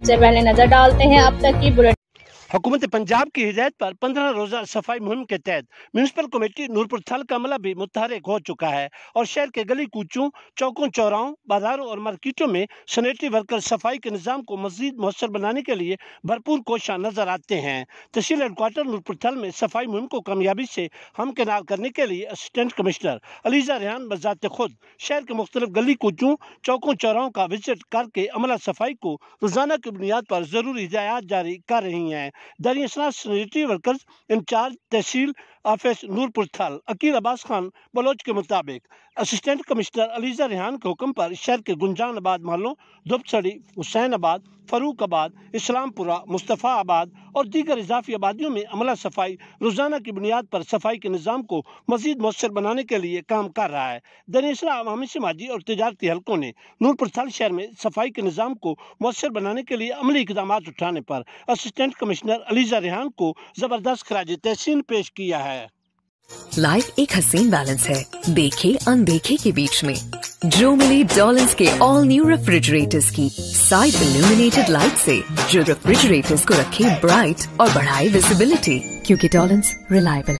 سے پہلے نظر ڈالتے ہیں اب تک کی بلٹ۔ حکومت پنجاب کی ہدایت پر 15 روزہ صفائی مہم کے تحت میونسپل کمیٹی نورپور تھل کا عملہ بھی متحرک ہو چکا ہے اور شہر کے گلی کوچوں، چوکوں چوراہوں، بازاروں اور مارکیٹوں میں سینیٹری ورکر صفائی کے نظام کو مزید مؤثر بنانے کے لیے بھرپور کوشاں نظر آتے ہیں۔ تحصیل ہیڈ کوارٹر نورپور تھل میں صفائی مہم کو کامیابی سے ہمکنار کرنے کے لیے اسسٹنٹ کمشنر علیزہ ریحان بذات خود شہر کے مختلف گلی کوچوں، چوکوں چوراہوں کا وزٹ کر کے عملہ صفائی کو روزانہ کی بنیاد پر ضروری ہدایات جاری کر رہی ہیں۔ داری اثناء سینیٹری ورکرز انچارج تحصیل آفس نورپور تھل عقیل عباس خان بلوچ کے مطابق اسسٹنٹ کمشنر علیزہ ریحان کے حکم پر شہر کے گنجان آباد محلوں دبچڑی، حسین آباد، فاروق آباد، اسلام پورہ، مصطفیٰ آباد اور دیگر اضافی آبادیوں میں عملہ صفائی روزانہ کی بنیاد پر صفائی کے نظام کو مزید مؤثر بنانے کے لیے کام کر رہا ہے۔ داری اثناء عوامی سماجی اور تجارتی حلقوں نے نورپور تھل شہر میں صفائی کے نظام کو مؤثر بنانے کے لیے عملی اقدامات اٹھانے پر اسسٹنٹ کمشنر علیزہ ریحان کو زبردست خراج تحسین پیش کیا ہے۔ لائف ایک حسین بیلنس ہے، دیکھے اندیکھے کے بیچ میں۔ جو ملی ڈولنس کے آل نیو ریفریجریٹرز کی سائڈ illuminated لائٹ سے جو ریفریجریٹرز کو رکھے برائٹ اور بڑھائے ویزیبلٹی، کیونکہ ڈولنس ریلائبل